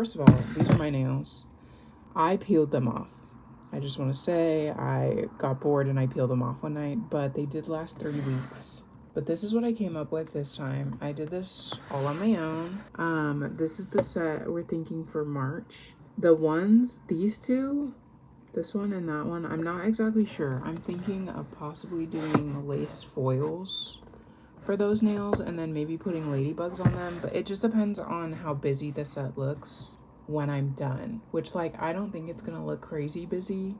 First of all, these are my nails. I peeled them off. I just want to say I got bored and I peeled them off one night, but they did last 3 weeks. But this is what I came up with this time. I did this all on my own. This is the set we're thinking for March. The ones, these two, this one and that one, I'm not exactly sure. I'm thinking of possibly doing lace foils for those nails and then maybe putting ladybugs on them, but it just depends on how busy the set looks when I'm done, which like I don't think it's gonna look crazy busy,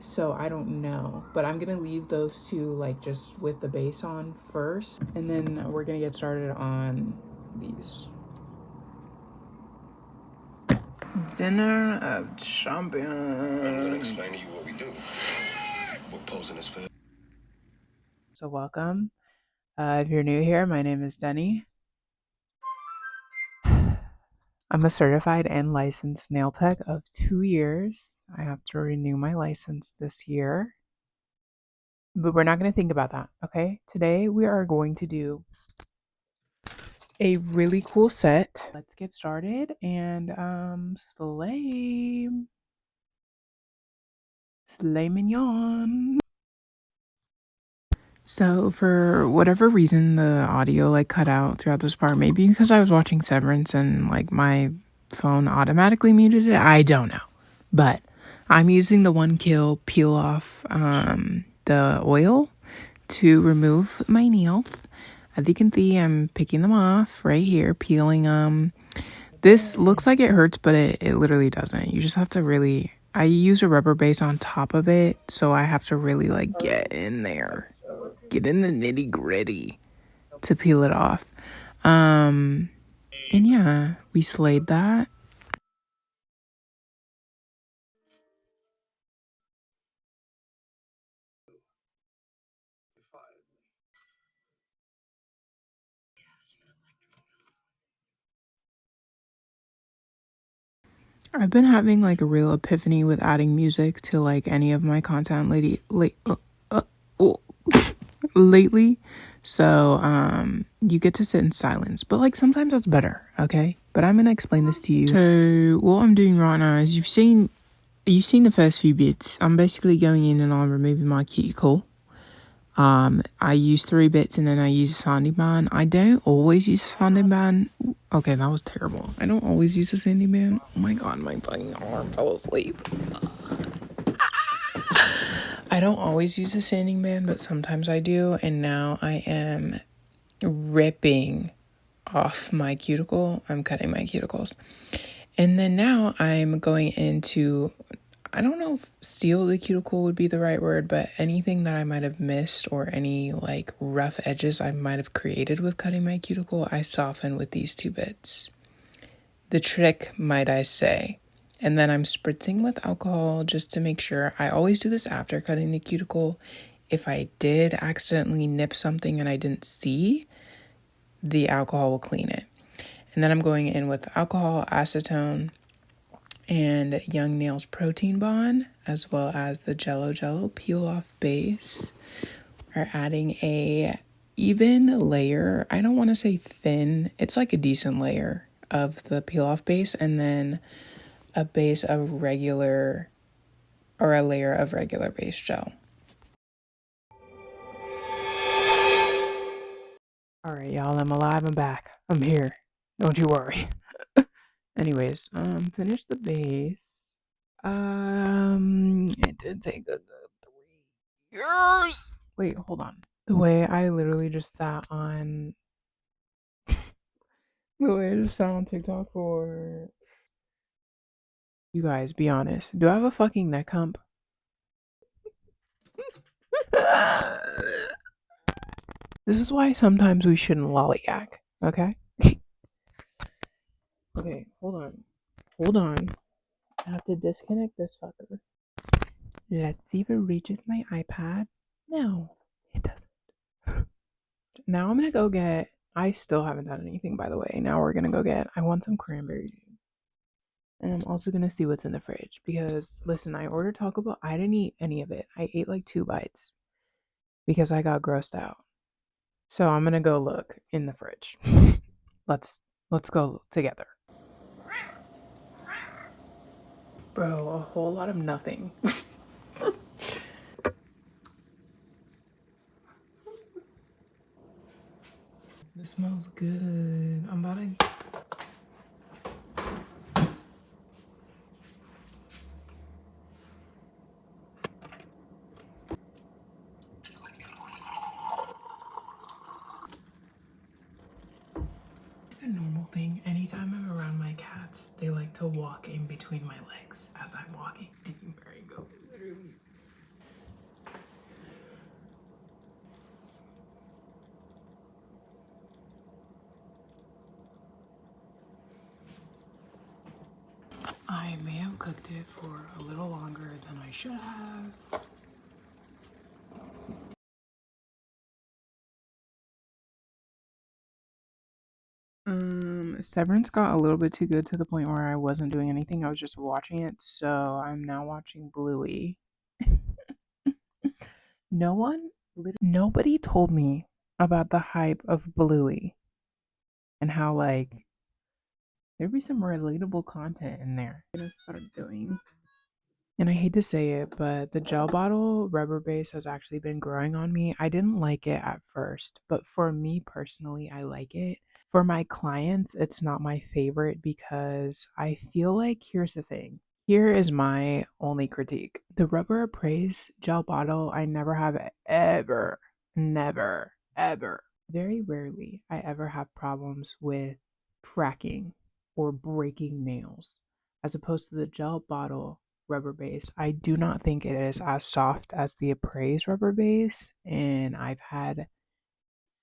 so I don't know, but I'm gonna leave those two like just with the base on first, and then we're gonna get started on these. Dinner of Champions. I'm gonna explain to you what we do. We're posing as fair. So welcome. If you're new here, my name is Denny. I'm a certified and licensed nail tech of 2 years. I have to renew my license this year. But we're not going to think about that, okay? Today we are going to do a really cool set. Let's get started and slay mignon. So for whatever reason the audio like cut out throughout this part, maybe because I was watching Severance and like my phone automatically muted it. I don't know. But I'm using the 1 kill peel off the oil to remove my nails. As you can see, I'm picking them off right here, peeling them. This looks like it hurts, but it literally doesn't. You just have to really, I use a rubber base on top of it, so I have to really like get in there, get in the nitty gritty to peel it off. And yeah, we slayed that. I've been having like a real epiphany with adding music to like any of my content lately. So you get to sit in silence, but like sometimes that's better, okay? But I'm gonna explain this to you. So what I'm doing right now is you've seen the first few bits. I'm basically going in and I'm removing my cuticle. I use 3 bits and then I use a sanding band. I don't always use a sanding band. Okay, that was terrible. I don't always use a sanding band. Oh my god, my fucking arm fell asleep. I don't always use a sanding band, but sometimes I do. And now I am ripping off my cuticle. I'm cutting my cuticles. And then now I'm going into, I don't know if seal the cuticle would be the right word, but anything that I might have missed or any like rough edges I might have created with cutting my cuticle, I soften with these 2 bits. The trick, might I say. And then I'm spritzing with alcohol just to make sure. I always do this after cutting the cuticle. If I did accidentally nip something and I didn't see, the alcohol will clean it. And then I'm going in with alcohol, acetone, and Young Nails Protein Bond, as well as the Jello Peel Off Base. We're adding a even layer. I don't want to say thin. It's like a decent layer of the peel off base, and then a base of regular, or a layer of regular base gel. All right, y'all, I'm alive. I'm back. I'm here. Don't you worry. Anyways, finish the base. It did take a good 3 years. Wait, hold on. The way I literally just sat on, the way I just sat on TikTok for. You guys, be honest. Do I have a fucking neck hump? This is why sometimes we shouldn't lollygag, okay? Okay, hold on. Hold on. I have to disconnect this fucker. Let's see if it reaches my iPad. No, it doesn't. Now I'm gonna go get. I still haven't done anything, by the way. Now we're gonna go get. I want some cranberry juice. And I'm also gonna see what's in the fridge because, listen, I ordered Taco Bell. I didn't eat any of it. I ate like 2 bites because I got grossed out. So I'm gonna go look in the fridge. Let's go together. Bro, a whole lot of nothing. This smells good. I'm about to... A normal thing. Anytime I'm around my cats, they like to walk in between my legs as I'm walking. And there you go. Literally. I may have cooked it for a little longer than I should have. Severance got a little bit too good to the point where I wasn't doing anything. I was just watching it. So I'm now watching Bluey. Nobody told me about the hype of Bluey and how like there'd be some relatable content in there. I'm gonna start doing. And I hate to say it, but the gel bottle rubber base has actually been growing on me. I didn't like it at first, but for me personally, I like it. For my clients, it's not my favorite because I feel like here's the thing. Here is my only critique. The rubber appraise gel bottle, I never have ever, never, ever, very rarely I ever have problems with cracking or breaking nails. As opposed to the gel bottle rubber base, I do not think it is as soft as the appraise rubber base, and I've had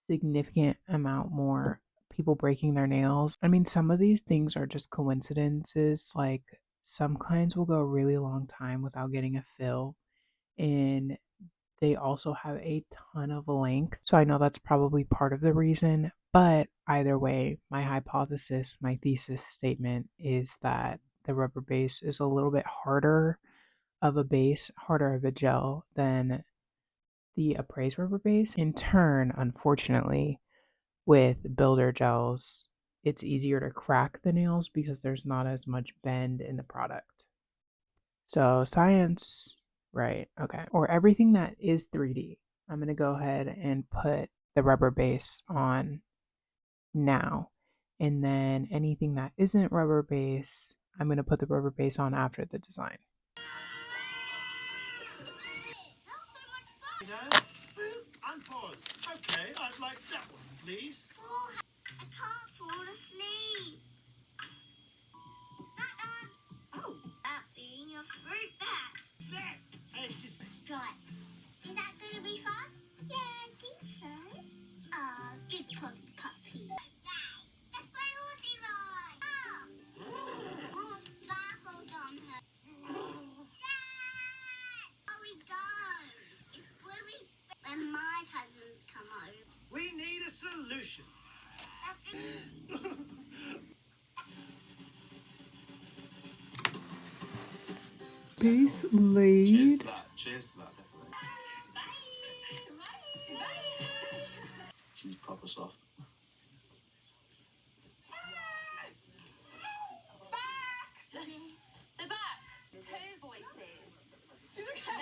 significant amount more people breaking their nails. I mean, some of these things are just coincidences. Like some clients will go a really long time without getting a fill, and they also have a ton of length. So I know that's probably part of the reason. But either way, my hypothesis, my thesis statement is that the rubber base is a little bit harder of a base, harder of a gel than the appraised rubber base. In turn, unfortunately, with builder gels, it's easier to crack the nails because there's not as much bend in the product. So science, right, okay. Or everything that is 3D. I'm gonna go ahead and put the rubber base on now. And then anything that isn't rubber base, I'm gonna put the rubber base on after the design. Unpause. Okay, I'd like that one, please. I can't fall asleep. Oh, that being a fruit bat. There. And just strike. Is that gonna be fun? Yeah, I think so. Good puppy. Yay! Let's play horsey ride. More sparkles on her. Dad! Oh, we go. It's Bluey's when my cousins come over. We need a solution. Base laid. Cheers to that. Cheers to that, definitely. Bye. Bye. She's proper soft. Back. The back. Two voices.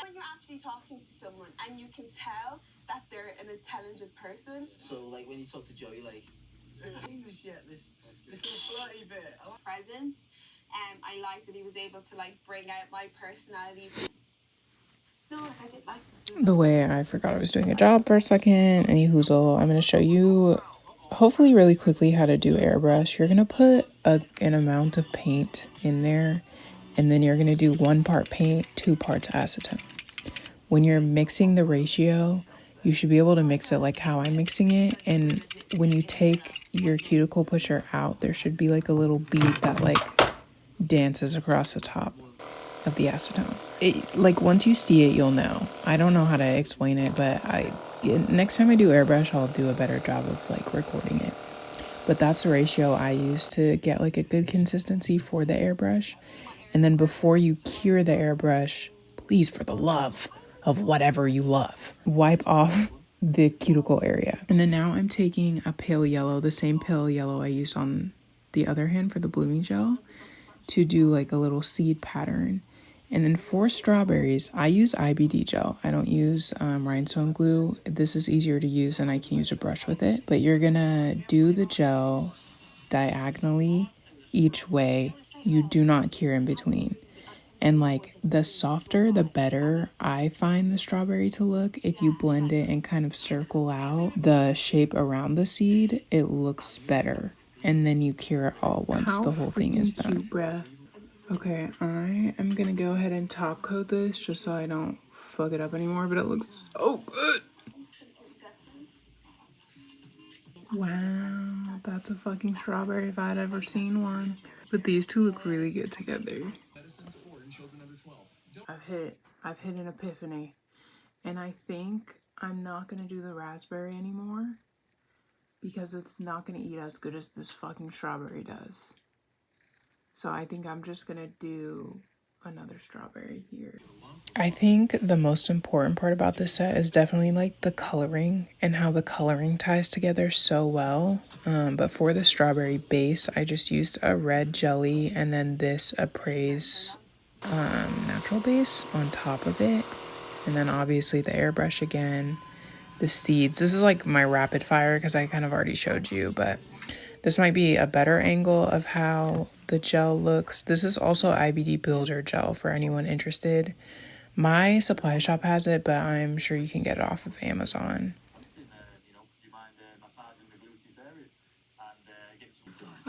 When you're actually talking to someone and you can tell that they're an intelligent person. So, like when you talk to Joey, like English yet? This little flirty bit. Presence. I like that he was able to like bring out my personality. No, like I did like the way I forgot I was doing a job for a second. Any hoozle, I'm gonna show you hopefully really quickly how to do airbrush. You're gonna put an amount of paint in there, and then you're gonna do 1 part paint, 2 parts acetone. When you're mixing the ratio, you should be able to mix it like how I'm mixing it. And when you take your cuticle pusher out, there should be like a little bead that like dances across the top of the acetone. Like once you see it, you'll know. I don't know how to explain it, but next time I do airbrush, I'll do a better job of like recording it. But that's the ratio I use to get like a good consistency for the airbrush. And then before you cure the airbrush, please, for the love of whatever you love, wipe off the cuticle area. And then now I'm taking a pale yellow, the same pale yellow I used on the other hand for the blooming gel. to do like a little seed pattern. And then for strawberries, I use IBD gel. I don't use rhinestone glue. This is easier to use and I can use a brush with it. But you're gonna do the gel diagonally each way. You do not cure in between. And like the softer, the better I find the strawberry to look. If you blend it and kind of circle out the shape around the seed, it looks better. And then you cure it all once the whole thing is done. Cute, bruh. Okay, I am gonna go ahead and top coat this just so I don't fuck it up anymore, but it looks so good. Wow, that's a fucking strawberry if I'd ever seen one. But these two look really good together. I've hit an epiphany. And I think I'm not gonna do the raspberry anymore because it's not gonna eat as good as this fucking strawberry does. So I think I'm just gonna do another strawberry here. I think the most important part about this set is definitely like the coloring and how the coloring ties together so well. But for the strawberry base, I just used a red jelly and then this Appraise natural base on top of it. And then obviously the airbrush again, the seeds. This is like my rapid fire because I kind of already showed you, but this might be a better angle of how the gel looks. This is also IBD Builder gel for anyone interested. My supply shop has it, but I'm sure you can get it off of Amazon.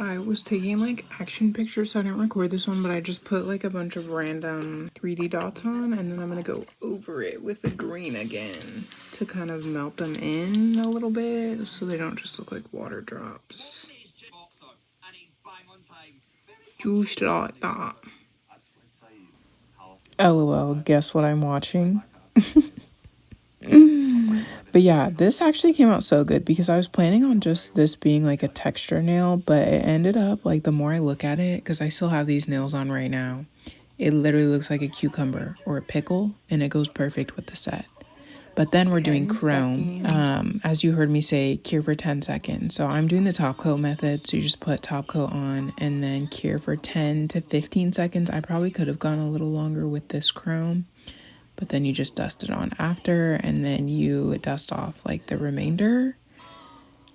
I was taking like action pictures, so I didn't record this one, but I just put like a bunch of random 3D dots on, and then I'm gonna go over it with the green again to kind of melt them in a little bit so they don't just look like water drops. Just like that. LOL, guess what I'm watching? But yeah, this actually came out so good because I was planning on just this being like a texture nail, but it ended up like the more I look at it, because I still have these nails on right now, it literally looks like a cucumber or a pickle and it goes perfect with the set. But then we're doing chrome, as you heard me say, cure for 10 seconds. So I'm doing the top coat method. So you just put top coat on and then cure for 10 to 15 seconds. I probably could have gone a little longer with this chrome, but then you just dust it on after and then you dust off like the remainder.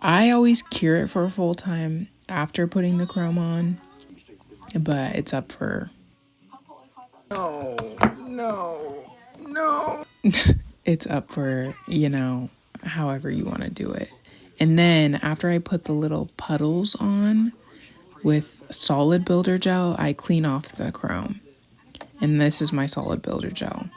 I always cure it for a full time after putting the chrome on, but it's up for... No. It's up for, you know, however you want to do it. And then after I put the little puddles on with solid builder gel, I clean off the chrome. And this is my solid builder gel.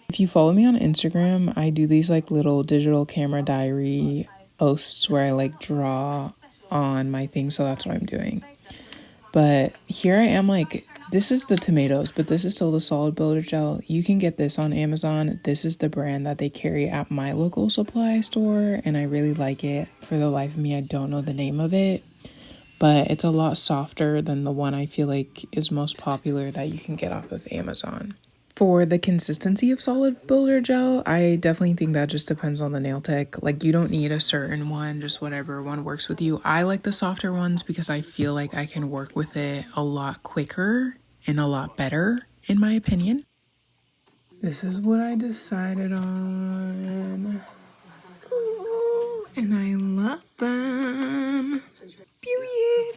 If you follow me on Instagram, I do these like little digital camera diary posts where I like draw on my thing, so that's what I'm doing. But here I am, like, this is the tomatoes, but this is still the solid builder gel. You can get this on Amazon. This is the brand that they carry at my local supply store, and I really like it. For the life of me, I don't know the name of it, but it's a lot softer than the one I feel like is most popular that you can get off of Amazon. For the consistency of solid builder gel, I definitely think that just depends on the nail tech. Like, you don't need a certain one, just whatever one works with you. I like the softer ones because I feel like I can work with it a lot quicker and a lot better, in my opinion. This is what I decided on. Ooh, and I love them. Period.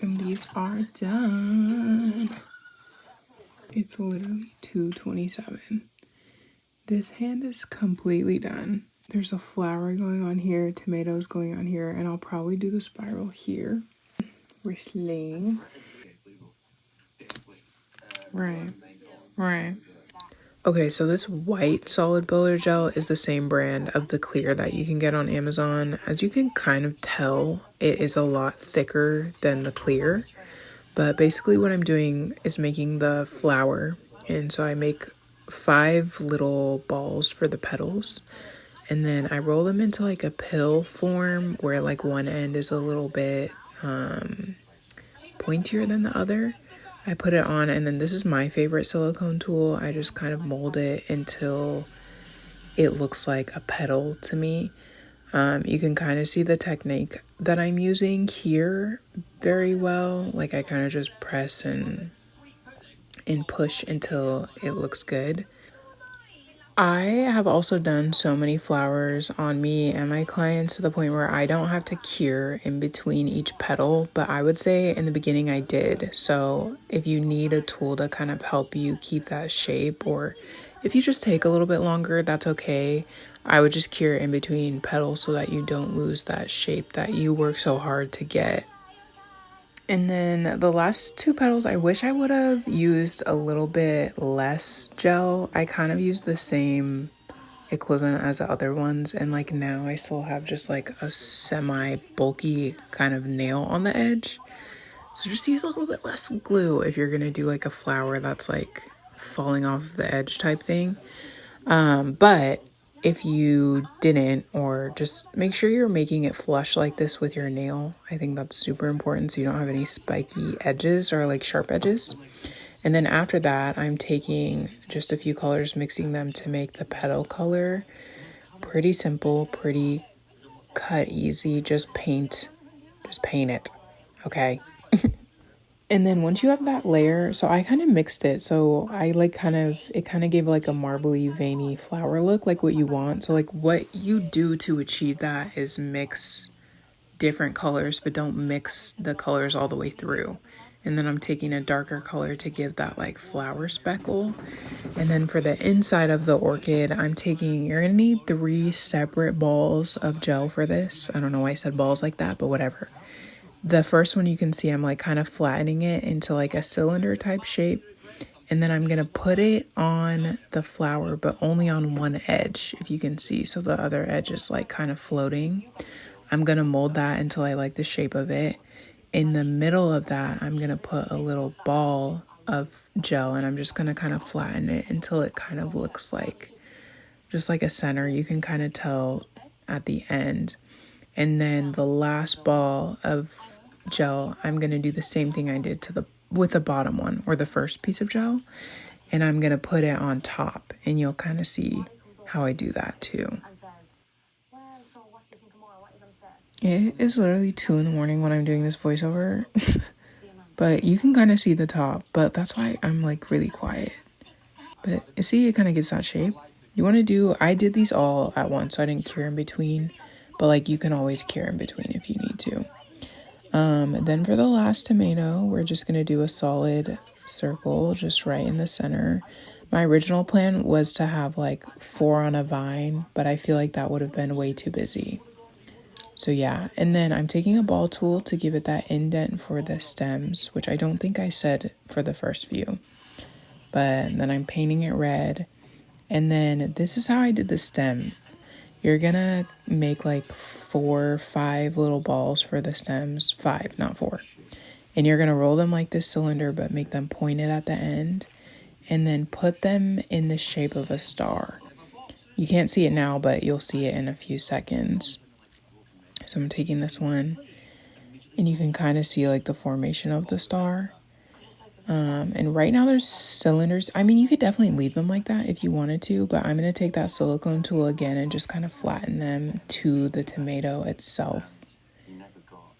And these are done. It's literally 2:27. This hand is completely done. There's a flower going on here, tomatoes going on here, and I'll probably do the spiral here. Whistling. Right. Okay, so this white solid builder gel is the same brand of the clear that you can get on Amazon. As you can kind of tell, it is a lot thicker than the clear. But basically what I'm doing is making the flower. And so I make 5 little balls for the petals. And then I roll them into like a pill form where like one end is a little bit pointier than the other. I put it on, and then this is my favorite silicone tool. I just kind of mold it until it looks like a petal to me. You can kind of see the technique that I'm using here very well. Like I kind of just press and push until it looks good. I have also done so many flowers on me and my clients to the point where I don't have to cure in between each petal, but I would say in the beginning I did. So if you need a tool to kind of help you keep that shape, or if you just take a little bit longer, that's okay. I would just cure in between petals so that you don't lose that shape that you work so hard to get. And then the last two petals, I wish I would have used a little bit less gel. I kind of used the same equivalent as the other ones, and like now I still have just like a semi bulky kind of nail on the edge. So just use a little bit less glue if you're gonna do like a flower that's like falling off the edge type thing. But if you didn't, or just make sure you're making it flush like this with your nail. I think that's super important so you don't have any spiky edges or like sharp edges. And then after that, I'm taking just a few colors, mixing them to make the petal color. Pretty simple, pretty cut easy. Just paint it. Okay. And then once you have that layer, so I kind of mixed it. So I like it kind of gave like a marbly, veiny flower look, like what you want. So like what you do to achieve that is mix different colors, but don't mix the colors all the way through. And then I'm taking a darker color to give that like flower speckle. And then for the inside of the orchid, you're gonna need 3 separate balls of gel for this. I don't know why I said balls like that, but whatever. The first one you can see I'm like kind of flattening it into like a cylinder type shape. And then I'm going to put it on the flower, but only on one edge, if you can see. So the other edge is like kind of floating. I'm going to mold that until I like the shape of it. In the middle of that, I'm going to put a little ball of gel, and I'm just going to kind of flatten it until it kind of looks like just like a center. You can kind of tell at the end. And then the last ball of gel, I'm going to do the same thing I did with the bottom one, or the first piece of gel, and I'm going to put it on top, and you'll kind of see how I do that too. It is literally 2 in the morning when I'm doing this voiceover, but you can kind of see the top, but that's why I'm like really quiet. But you see, it kind of gives that shape. I did these all at once, so I didn't cure in between, but like you can always cure in between if you need to. Then for the last tomato, we're just going to do a solid circle just right in the center. My original plan was to have like 4 on a vine, but I feel like that would have been way too busy. So yeah, and then I'm taking a ball tool to give it that indent for the stems, which I don't think I said for the first few. But then I'm painting it red. And then this is how I did the stems. You're gonna make like 4 or 5 little balls for the stems. 5, not 4. And you're gonna roll them like this cylinder, but make them pointed at the end. And then put them in the shape of a star. You can't see it now, but you'll see it in a few seconds. So I'm taking this one, and you can kind of see like the formation of the star. And right now there's cylinders. I mean, you could definitely leave them like that if you wanted to, but I'm going to take that silicone tool again and just kind of flatten them to the tomato itself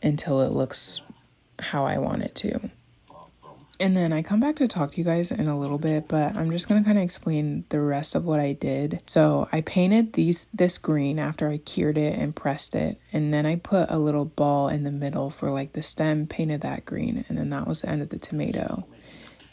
until it looks how I want it to. And then I come back to talk to you guys in a little bit, but I'm just going to kind of explain the rest of what I did. So I painted this green after I cured it and pressed it. And then I put a little ball in the middle for like the stem, painted that green. And then that was the end of the tomato.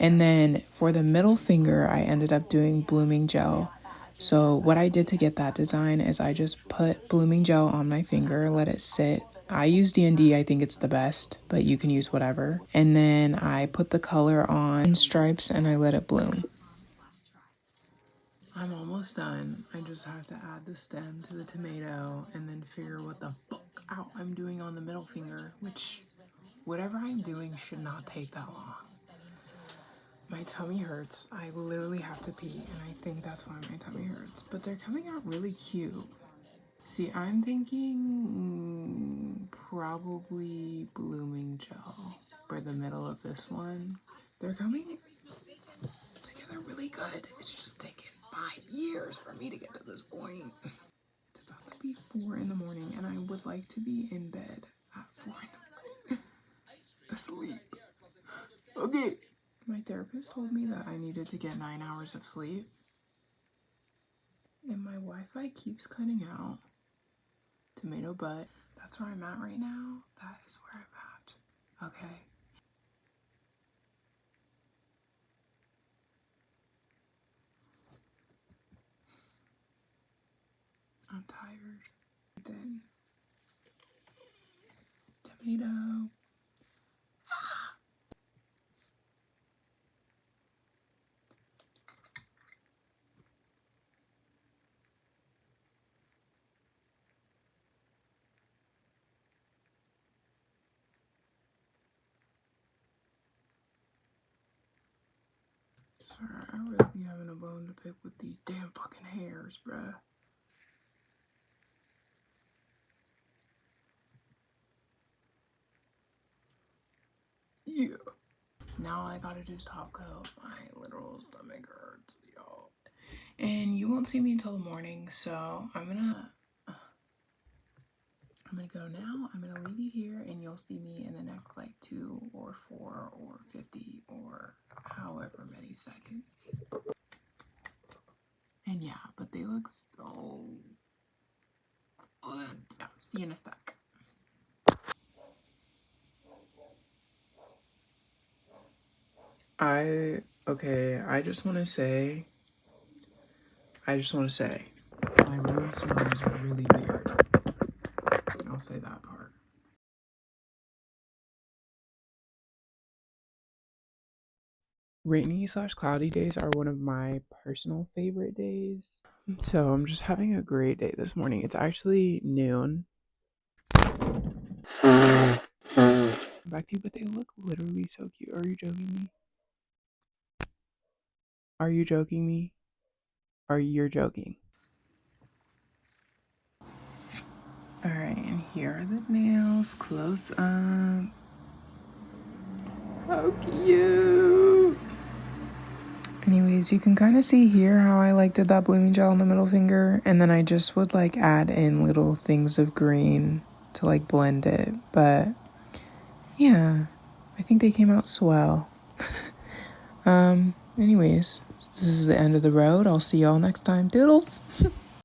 And then for the middle finger, I ended up doing blooming gel. So what I did to get that design is I just put blooming gel on my finger, let it sit. I use DND, I think it's the best, but you can use whatever. And then I put the color on in stripes and I let it bloom. I'm almost done. I just have to add the stem to the tomato and then figure what the fuck out I'm doing on the middle finger, which whatever I'm doing should not take that long. My tummy hurts. I literally have to pee, and I think that's why my tummy hurts. But they're coming out really cute. See, I'm thinking probably blooming gel for the middle of this one. They're coming together really good. It's just taken 5 years for me to get to this point. It's about to be 4 in the morning and I would like to be in bed at 4 in the morning. Asleep. Okay. My therapist told me that I needed to get 9 hours of sleep. And my Wi-Fi keeps cutting out. Tomato butt. That's where I'm at right now. That is where I'm at. Okay. I'm tired. Then tomato. Sorry, I really be having a bone to pick with these damn fucking hairs, bruh. Yeah. Now I gotta do top coat. My literal stomach hurts, y'all. And you won't see me until the morning, so I'm gonna go now. I'm gonna leave you here and you'll see me in the next like 2 or 4 or 50 or however many seconds. And yeah, but they look so good. Yeah, see you in a sec. I just want to say, my room smells really weird. I'll say that part. Rainy/cloudy days are one of my personal favorite days. So I'm just having a great day this morning. It's actually noon. Back to you, but they look literally so cute. Are you joking me? Are you joking me? Are you joking? Alright, and here are the nails close up. How cute! Anyways, you can kind of see here how I like did that blooming gel on the middle finger, and then I just would like add in little things of green to like blend it. But yeah, I think they came out swell. Anyways, this is the end of the road. I'll see y'all next time. Doodles!